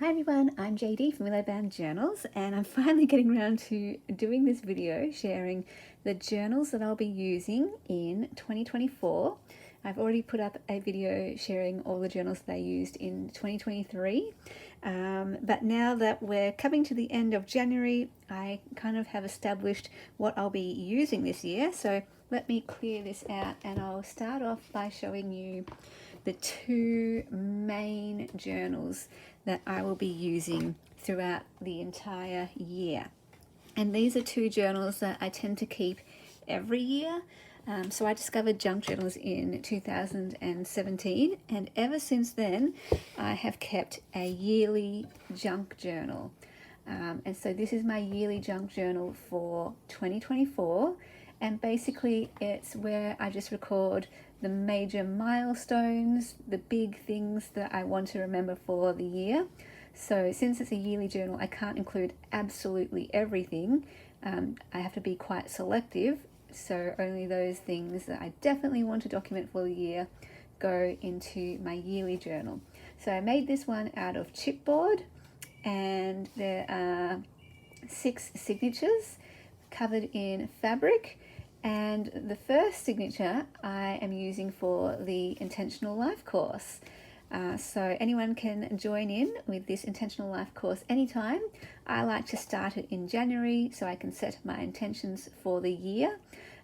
Hi everyone, I'm JD from Willow Bound Journals, and I'm finally getting around to doing this video sharing the journals that I'll be using in 2024. I've already put up a video sharing all the journals that I used in 2023, but now that we're coming to the end of January, I kind of have established what I'll be using this year. So let me clear this out, and I'll start off by showing you the two main journals that I will be using throughout the entire year. And these are two journals that I tend to keep every year. So I discovered junk journals in 2017, and ever since then I have kept a yearly junk journal. And so this is my yearly junk journal for 2024, and basically it's where I just record the major milestones, the big things that I want to remember for the year. So since it's a yearly journal, I can't include absolutely everything. I have to be quite selective, so only those things that I definitely want to document for the year go into my yearly journal. So I made this one out of chipboard, and there are 6 signatures covered in fabric. And the first signature I am using for the Intentional Life course. So anyone can join in with this Intentional Life course anytime. I like to start it in January so I can set my intentions for the year.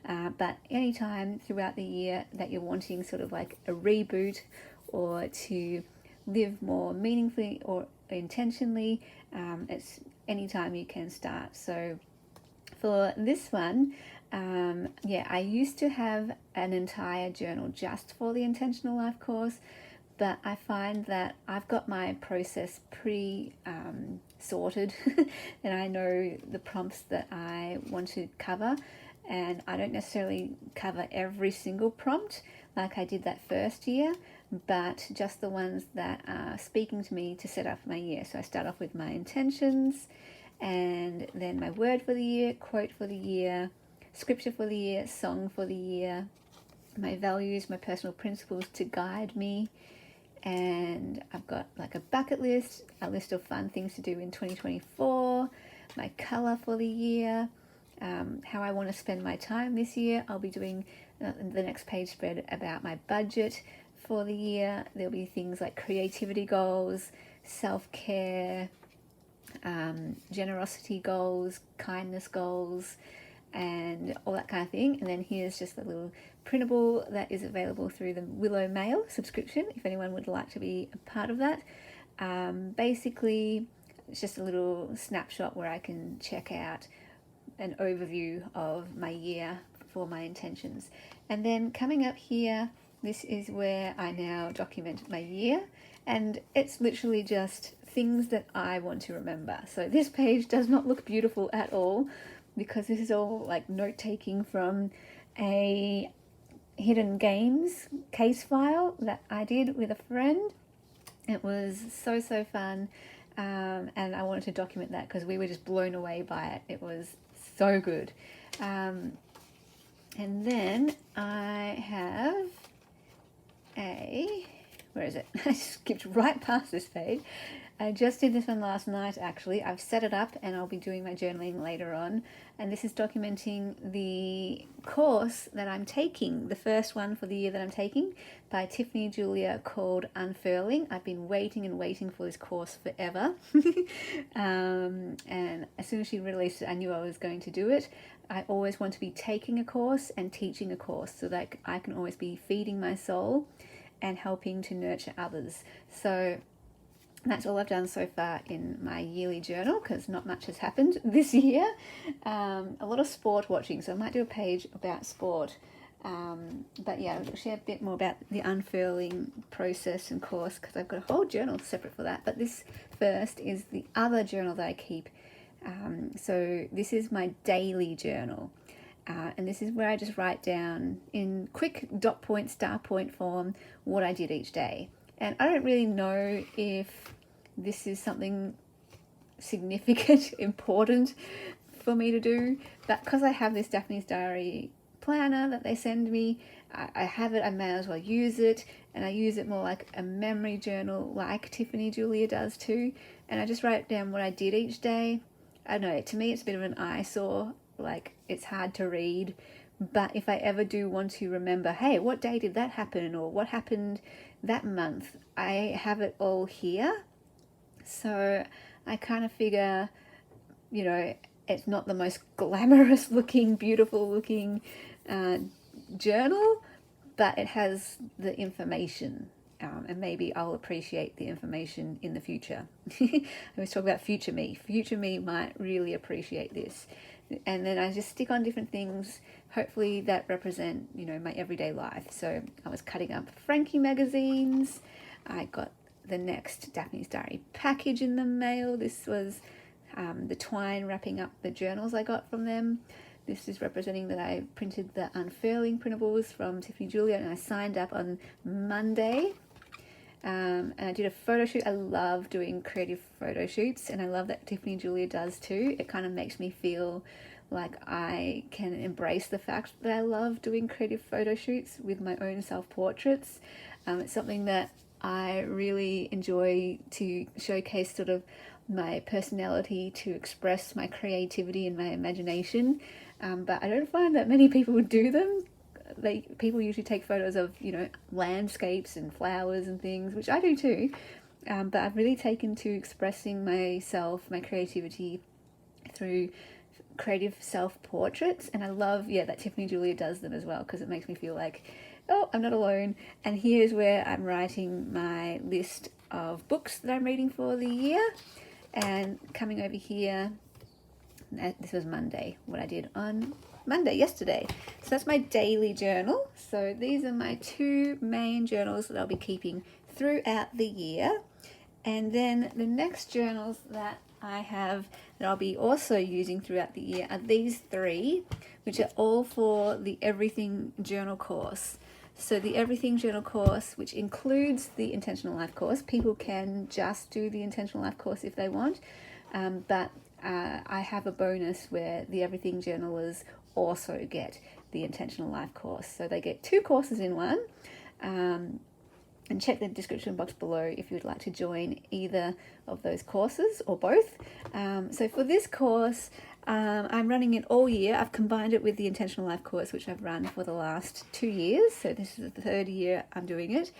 But anytime throughout the year that you're wanting sort of like a reboot or to live more meaningfully or intentionally, it's anytime you can start. So for this one, I used to have an entire journal just for the Intentional Life course, but I find that I've got my process pretty sorted and I know the prompts that I want to cover, and I don't necessarily cover every single prompt like I did that first year, but just the ones that are speaking to me to set up my year. So I start off with my intentions, and then my word for the year, quote for the year, scripture for the year, song for the year, my values, my personal principles to guide me, and I've got like a bucket list, a list of fun things to do in 2024, my color for the year, how I want to spend my time this year. I'll be doing the next page spread about my budget for the year. There'll be things like creativity goals, self-care, generosity goals, kindness goals, and all that kind of thing. And then here's just a little printable that is available through the Willow Mail subscription if anyone would like to be a part of that. Basically, it's just a little snapshot where I can check out an overview of my year for my intentions. And then coming up here, this is where I now document my year, and it's literally just things that I want to remember. So this page does not look beautiful at all because this is all like note taking from a hidden games case file that I did with a friend. It was so fun, and I wanted to document that because we were just blown away by it. It was so good. And then I have where is it? I skipped right past this page. I just did this one last night actually. I've set it up and I'll be doing my journaling later on. And this is documenting the course that I'm taking, the first one for the year that I'm taking by Tiffany Julia, called Unfurling. I've been waiting and waiting for this course forever. And as soon as she released it, I knew I was going to do it. I always want to be taking a course and teaching a course so that I can always be feeding my soul and helping to nurture others. So that's all I've done so far in my yearly journal because not much has happened this year. A lot of sport watching, so I might do a page about sport. But yeah, I'll share a bit more about the unfurling process and course because I've got a whole journal separate for that. But this first is the other journal that I keep. So this is my daily journal. And this is where I just write down in quick dot point, star point form what I did each day. And I don't really know if this is something significant, important for me to do, but because I have this Daphne's Diary planner that they send me. I have it, I may as well use it, and I use it more like a memory journal like Tiffany Julia does too. And I just write down what I did each day. I don't know, to me it's a bit of an eyesore, like it's hard to read, but if I ever do want to remember, hey, what day did that happen, or what happened that month, I have it all here. So I kind of figure, you know, it's not the most glamorous looking, beautiful looking journal, but it has the information, and maybe I'll appreciate the information in the future. I always talk about future me. Future me might really appreciate this. And then I just stick on different things, hopefully that represent, you know, my everyday life. So I was cutting up Frankie magazines. I got the next Daphne's Diary package in the mail. This was the twine wrapping up the journals I got from them. This is representing that I printed the Unfurling printables from Tiffany Julia, and I signed up on Monday. And I did a photo shoot. I love doing creative photo shoots, and I love that Tiffany Julia does too. It kind of makes me feel like I can embrace the fact that I love doing creative photo shoots with my own self-portraits. It's something that I really enjoy, to showcase sort of my personality, to express my creativity and my imagination. But I don't find that many people do them. People usually take photos of, you know, landscapes and flowers and things, which I do too. But I've really taken to expressing myself, my creativity, through creative self-portraits. And I love, that Tiffany Julia does them as well, because it makes me feel like, oh, I'm not alone. And here's where I'm writing my list of books that I'm reading for the year. And coming over here, this was Monday, what I did on Monday, yesterday. So that's my daily journal. So these are my two main journals that I'll be keeping throughout the year. And then the next journals that I have that I'll be also using throughout the year are these three, which are all for the Everything Journal course. So the Everything Journal course, which includes the Intentional Life course, people can just do the Intentional Life course if they want, but I have a bonus where the Everything Journalers also get the Intentional Life course. So they get two courses in one. And check the description box below if you'd like to join either of those courses or both. So for this course, I'm running it all year. I've combined it with the Intentional Life course, which I've run for the last 2 years. So this is the third year I'm doing it.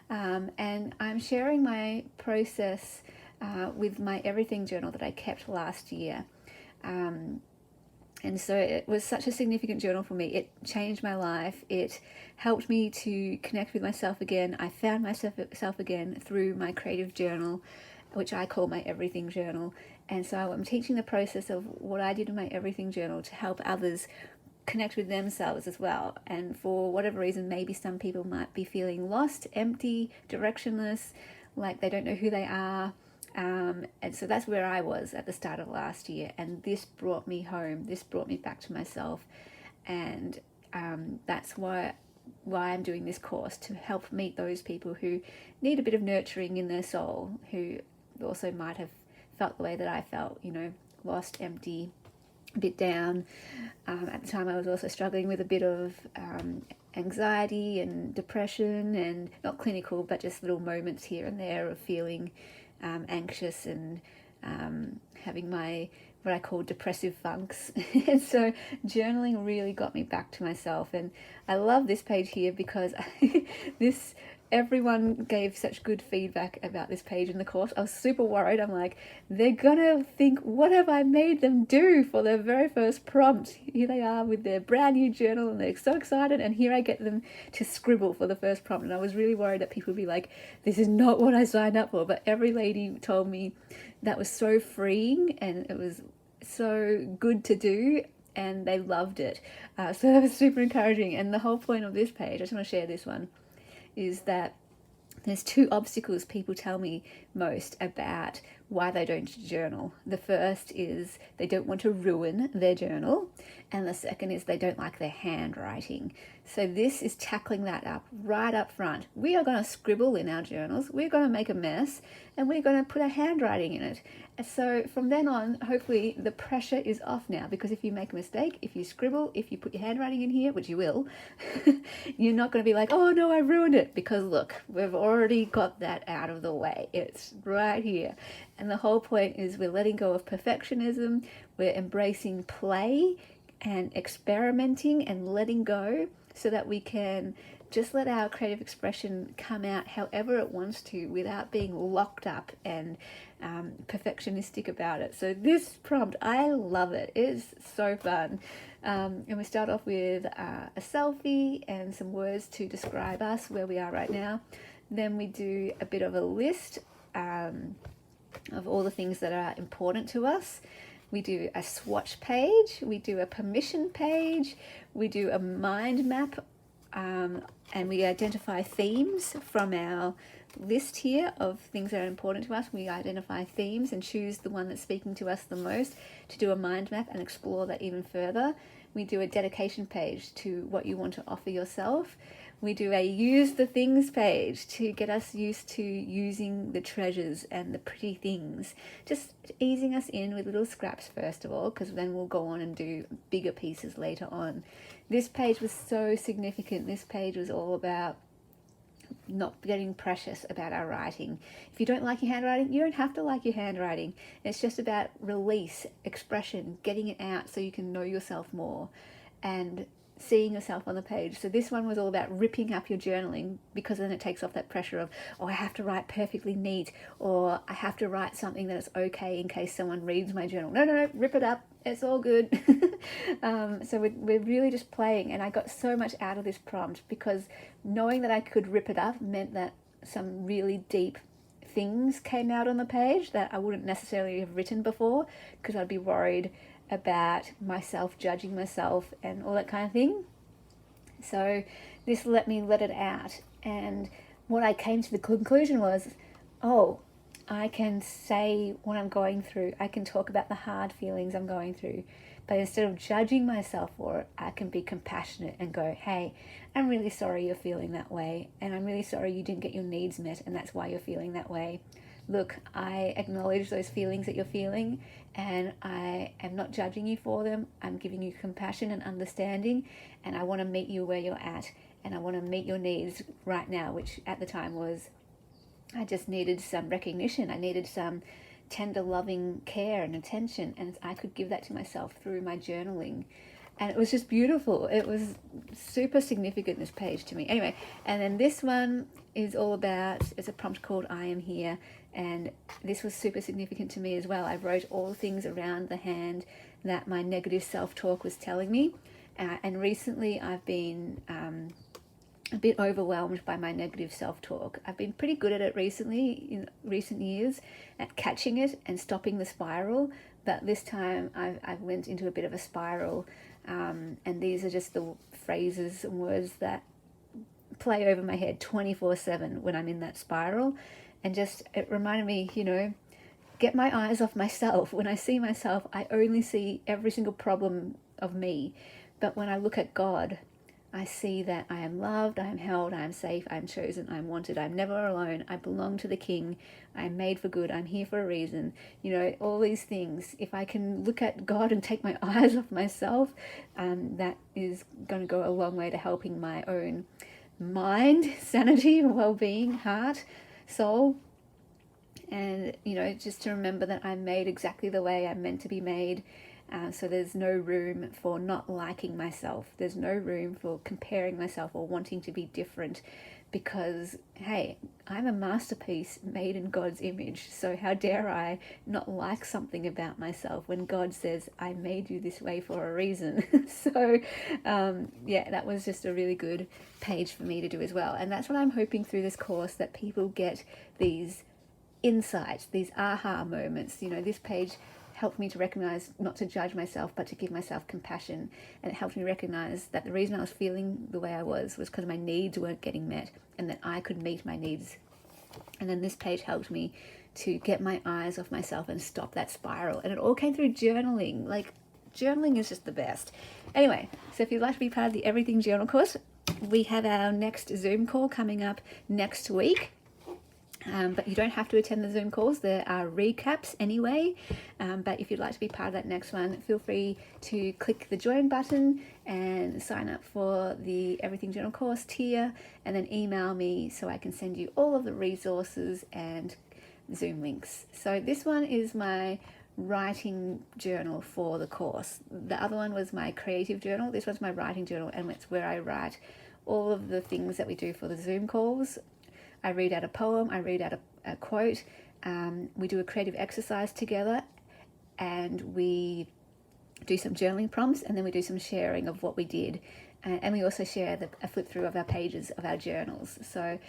And I'm sharing my process with my Everything journal that I kept last year. And so it was such a significant journal for me. It changed my life. It helped me to connect with myself again. I found myself again through my creative journal, which I call my Everything journal. And so I'm teaching the process of what I did in my Everything journal to help others connect with themselves as well. And for whatever reason, maybe some people might be feeling lost, empty, directionless, like they don't know who they are. And so that's where I was at the start of last year, and this brought me home. This brought me back to myself, and that's why I'm doing this course, to help meet those people who need a bit of nurturing in their soul, who also might have felt the way that I felt, you know, lost, empty, a bit down. At the time I was also struggling with a bit of anxiety and depression, and not clinical, but just little moments here and there of feeling anxious and having my what I call depressive funks. And so journaling really got me back to myself. And I love this page here because everyone gave such good feedback about this page in the course. I was super worried. I'm like, they're gonna think, what have I made them do for their very first prompt? Here they are with their brand new journal and they're so excited, and here I get them to scribble for the first prompt. And I was really worried that people would be like, this is not what I signed up for. But every lady told me that was so freeing and it was so good to do, and they loved it. So that was super encouraging. And the whole point of this page, I just want to share this one, is that there's two obstacles people tell me most about why they don't journal. The first is they don't want to ruin their journal, and the second is they don't like their handwriting. So this is tackling that up right up front. We are going to scribble in our journals, we're going to make a mess, and we're going to put our handwriting in it. So from then on, hopefully the pressure is off now, because if you make a mistake, if you scribble, if you put your handwriting in here, which you will, you're not going to be like, oh no, I ruined it, because look, we've already got that out of the way. It's right here. And the whole point is we're letting go of perfectionism, we're embracing play and experimenting and letting go, so that we can just let our creative expression come out however it wants to, without being locked up and perfectionistic about it. So this prompt, I love it. It's so fun. And we start off with a selfie and some words to describe us, where we are right now. Then we do a bit of a list of all the things that are important to us. We do a swatch page, we do a permission page, we do a mind map, and we identify themes from our list here of things that are important to us. We identify themes and choose the one that's speaking to us the most to do a mind map and explore that even further. We do a dedication page to what you want to offer yourself. We do a use the things page to get us used to using the treasures and the pretty things, just easing us in with little scraps first of all, because then we'll go on and do bigger pieces later on. This page was so significant. This page was all about not getting precious about our writing. If you don't like your handwriting, you don't have to like your handwriting. It's just about release, expression, getting it out so you can know yourself more and seeing yourself on the page. So this one was all about ripping up your journaling, because then it takes off that pressure of, oh, I have to write perfectly neat, or I have to write something that is okay in case someone reads my journal. No, rip it up. It's all good. So we're really just playing, and I got so much out of this prompt, because knowing that I could rip it up meant that some really deep things came out on the page that I wouldn't necessarily have written before, because I'd be worried about myself judging myself and all that kind of thing. So this let me let it out, and what I came to the conclusion was, oh, I can say what I'm going through, I can talk about the hard feelings I'm going through, but instead of judging myself for it, I can be compassionate and go, hey, I'm really sorry you're feeling that way, and I'm really sorry you didn't get your needs met and that's why you're feeling that way. Look, I acknowledge those feelings that you're feeling, and I am not judging you for them. I'm giving you compassion and understanding, and I want to meet you where you're at, and I want to meet your needs right now, which at the time was, I just needed some recognition. I needed some tender, loving care and attention, and I could give that to myself through my journaling. And it was just beautiful. It was super significant, this page, to me. Anyway, and then this one is all about, it's a prompt called I Am Here, and this was super significant to me as well. I wrote all the things around the hand that my negative self-talk was telling me, and recently I've been a bit overwhelmed by my negative self-talk. I've been pretty good at it recently, in recent years, at catching it and stopping the spiral, but this time I've went into a bit of a spiral, and these are just the phrases and words that play over my head 24/7 when I'm in that spiral. And just, it reminded me, get my eyes off myself. When I see myself, I only see every single problem of me. But when I look at God, I see that I am loved, I am held, I am safe, I am chosen, I am wanted, I'm never alone, I belong to the King, I am made for good, I'm here for a reason. All these things. If I can look at God and take my eyes off myself, that is going to go a long way to helping my own mind, sanity, well-being, heart, soul. And, just to remember that I'm made exactly the way I'm meant to be made. So there's no room for not liking myself. There's no room for comparing myself or wanting to be different, because, hey, I'm a masterpiece made in God's image. So how dare I not like something about myself when God says, I made you this way for a reason. So, that was just a really good page for me to do as well. And that's what I'm hoping through this course, that people get these insights, these aha moments. This page helped me to recognize not to judge myself, but to give myself compassion. And it helped me recognize that the reason I was feeling the way I was because my needs weren't getting met, and that I could meet my needs. And then this page helped me to get my eyes off myself and stop that spiral. And it all came through journaling. Like, journaling is just the best. Anyway, so if you'd like to be part of the Everything Journal course, we have our next Zoom call coming up next week. But you don't have to attend the Zoom calls. There are recaps anyway. But if you'd like to be part of that next one, feel free to click the join button and sign up for the Everything Journal course tier, and then email me so I can send you all of the resources and Zoom links. So this one is my writing journal for the course. The other one was my creative journal. This one's my writing journal, and it's where I write all of the things that we do for the Zoom calls. I read out a poem, I read out a quote, we do a creative exercise together, and we do some journaling prompts, and then we do some sharing of what we did. And we also share a flip through of our pages of our journals. So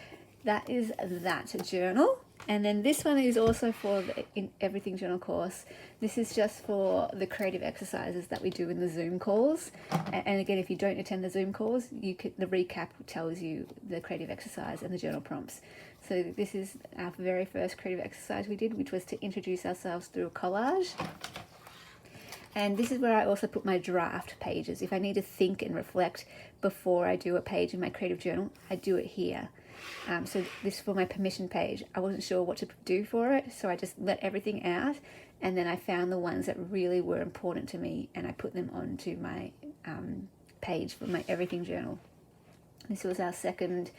that is that journal. And then this one is also for the Everything Journal course. This is just for the creative exercises that we do in the Zoom calls. And again, if you don't attend the Zoom calls, the recap tells you the creative exercise and the journal prompts. So this is our very first creative exercise we did, which was to introduce ourselves through a collage. And this is where I also put my draft pages. If I need to think and reflect before I do a page in my creative journal, I do it here. So this is for my permission page. I wasn't sure what to do for it, so I just let everything out, and then I found the ones that really were important to me, and I put them onto my page for my Everything Journal. This was our second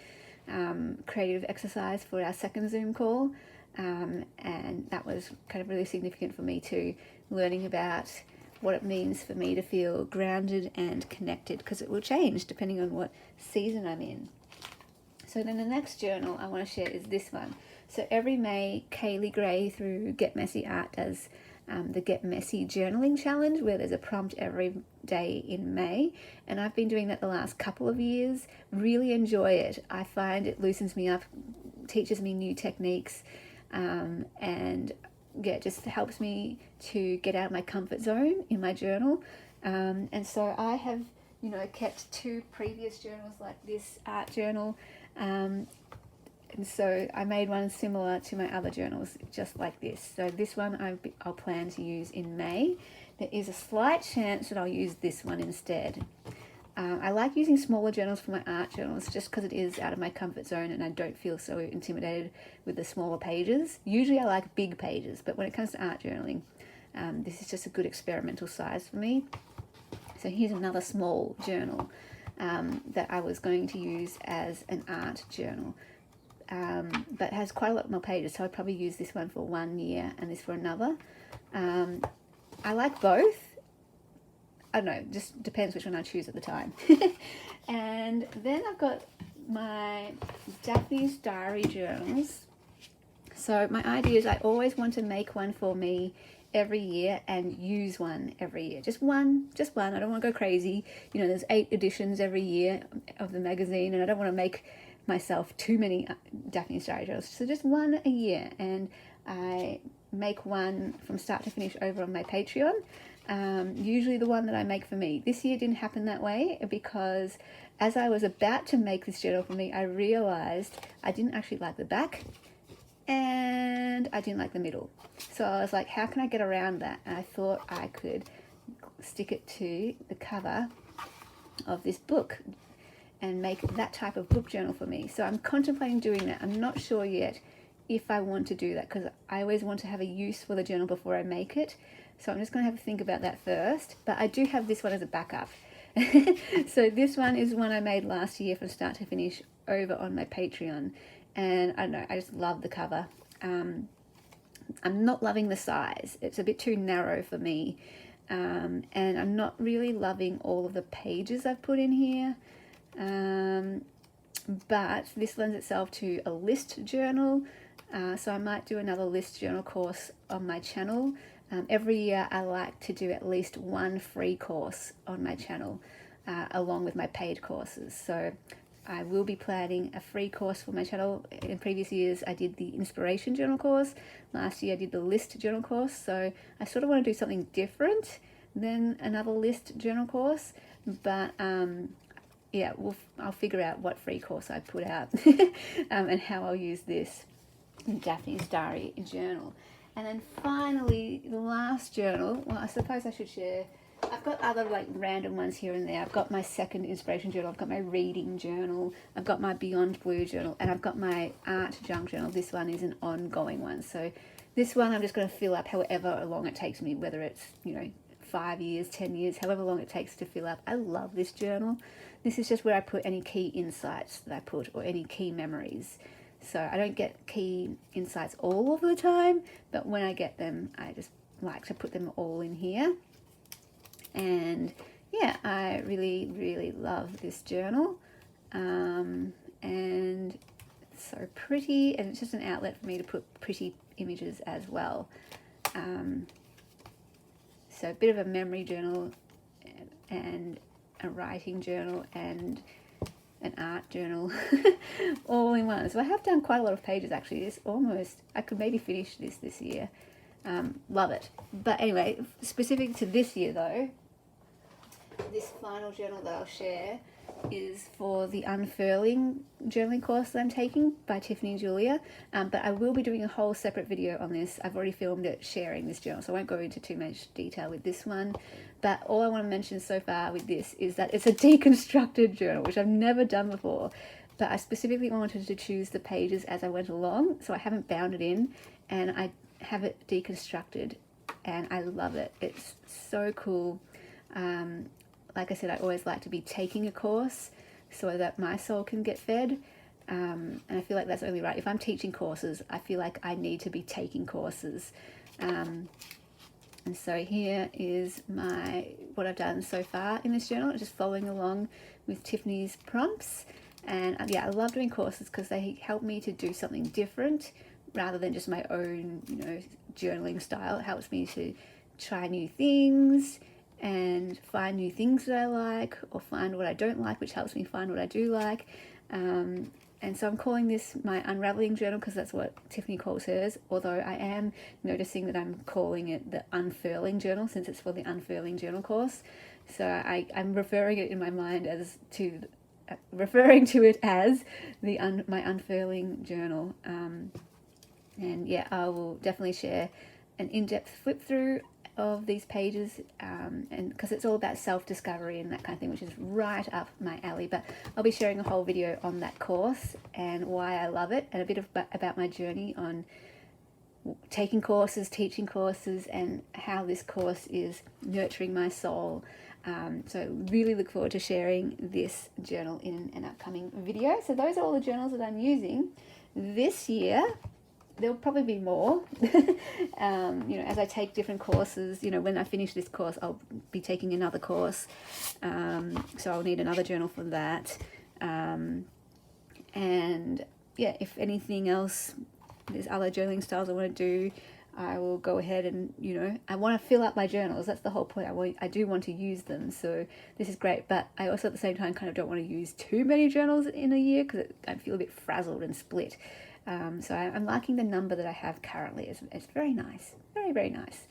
creative exercise for our second Zoom call, and that was kind of really significant for me too, learning about what it means for me to feel grounded and connected, because it will change depending on what season I'm in. So then the next journal I want to share is this one. So every May, Kaylee Gray through Get Messy Art does the Get Messy Journaling Challenge, where there's a prompt every day in May. And I've been doing that the last couple of years. Really enjoy it. I find it loosens me up, teaches me new techniques, and yeah, just helps me to get out of my comfort zone in my journal. And so I have, kept two previous journals like this art journal. And so I made one similar to my other journals, just like this. So this one I'll plan to use in May. There is a slight chance that I'll use this one instead. I like using smaller journals for my art journals just because it is out of my comfort zone and I don't feel so intimidated with the smaller pages. Usually I like big pages, but when it comes to art journaling, this is just a good experimental size for me. So here's another small journal that I was going to use as an art journal, but has quite a lot more pages, so I'd probably use this one for 1 year and this for another. I like both. I don't know, just depends which one I choose at the time. And then I've got my Daphne's Diary journals. So my idea is I always want to make one for me every year and use one every year. Just one. I don't want to go crazy. There's 8 editions every year of the magazine, and I don't want to make myself too many Daphne's Diary journals. So just one a year, and I make one from start to finish over on my Patreon. Usually the one that I make for me. This year didn't happen that way because as I was about to make this journal for me, I realized I didn't actually like the back and I didn't like the middle. So I was like, how can I get around that? And I thought I could stick it to the cover of this book and make that type of book journal for me. So I'm contemplating doing that. I'm not sure yet if I want to do that because I always want to have a use for the journal before I make it. So I'm just going to have to think about that first. But I do have this one as a backup. So this one is one I made last year from start to finish over on my Patreon. And I don't know, I just love the cover. I'm not loving the size. It's a bit too narrow for me. And I'm not really loving all of the pages I've put in here. But this lends itself to a list journal. So I might do another list journal course on my channel. Every year I like to do at least one free course on my channel along with my paid courses. So I will be planning a free course for my channel. In previous years I did the inspiration journal course. Last year I did the list journal course. So I sort of want to do something different than another list journal course. But I'll figure out what free course I put out and how I'll use this. Daphne's Diary journal. And then finally, the last journal, well, I suppose I should share, I've got other like random ones here and there. I've got my second inspiration journal, I've got my reading journal, I've got my Beyond Blue journal, and I've got my art junk journal. This one is an ongoing one. So this one I'm just going to fill up however long it takes me, whether it's, 5 years, 10 years, however long it takes to fill up. I love this journal. This is just where I put any key insights that I put or any key memories. So I don't get key insights all of the time, but when I get them, I just like to put them all in here. And yeah, I really, really love this journal. And it's so pretty, and it's just an outlet for me to put pretty images as well. So a bit of a memory journal and a writing journal and an art journal all in one. So I have done quite a lot of pages actually. I could maybe finish this year. Love it. But anyway, specific to this year though, this final journal that I'll share is for the Unfurling journaling course that I'm taking by Tiffany and Julia. But I will be doing a whole separate video on this. I've already filmed it sharing this journal, so I won't go into too much detail with this one. But all I want to mention so far with this is that it's a deconstructed journal, which I've never done before. But I specifically wanted to choose the pages as I went along, so I haven't bound it in, and I have it deconstructed, and I love it. It's so cool. Like I said, I always like to be taking a course so that my soul can get fed. And I feel like that's only right. If I'm teaching courses, I feel like I need to be taking courses. And so here is what I've done so far in this journal, just following along with Tiffany's prompts. And yeah, I love doing courses because they help me to do something different rather than just my own, journaling style. It helps me to try new things and find new things that I like, or find what I don't like, which helps me find what I do like. And so I'm calling this my Unraveling journal because that's what Tiffany calls hers, although I am noticing that I'm calling it the Unfurling journal since it's for the Unfurling journal course. So I'm referring it in my mind referring to it as my Unfurling journal. And yeah, I will definitely share an in-depth flip through of these pages, and because it's all about self-discovery and that kind of thing, which is right up my alley. But I'll be sharing a whole video on that course and why I love it, and a bit about my journey on taking courses, teaching courses, and how this course is nurturing my soul. So really look forward to sharing this journal in an upcoming video. So those are all the journals that I'm using this year. There'll probably be more, as I take different courses. When I finish this course, I'll be taking another course. So I'll need another journal for that. And yeah, if anything else, there's other journaling styles I want to do, I will go ahead and, I want to fill up my journals. That's the whole point. I do want to use them. So this is great. But I also at the same time kind of don't want to use too many journals in a year because I feel a bit frazzled and split. So I'm liking the number that I have currently. It's very nice. Very, very nice.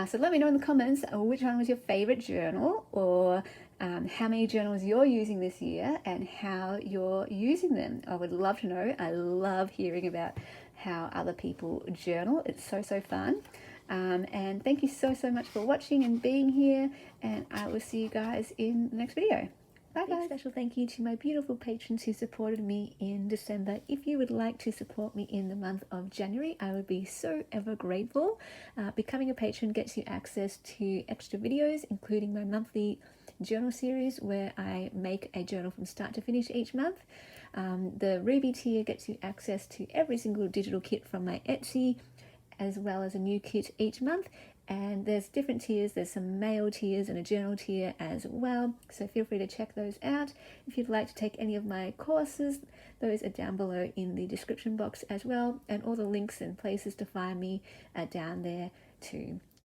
So let me know in the comments which one was your favorite journal, or how many journals you're using this year and how you're using them. I would love to know. I love hearing about how other people journal. It's so, so fun. And thank you so, so much for watching and being here. And I will see you guys in the next video. Bye guys. Special thank you to my beautiful patrons who supported me in December. If you would like to support me in the month of January, I would be so ever grateful. Becoming a patron gets you access to extra videos, including my monthly journal series where I make a journal from start to finish each month. The Ruby tier gets you access to every single digital kit from my Etsy, as well as a new kit each month. And there's different tiers. There's some mail tiers and a journal tier as well. So feel free to check those out. If you'd like to take any of my courses, those are down below in the description box as well. And all the links and places to find me are down there too.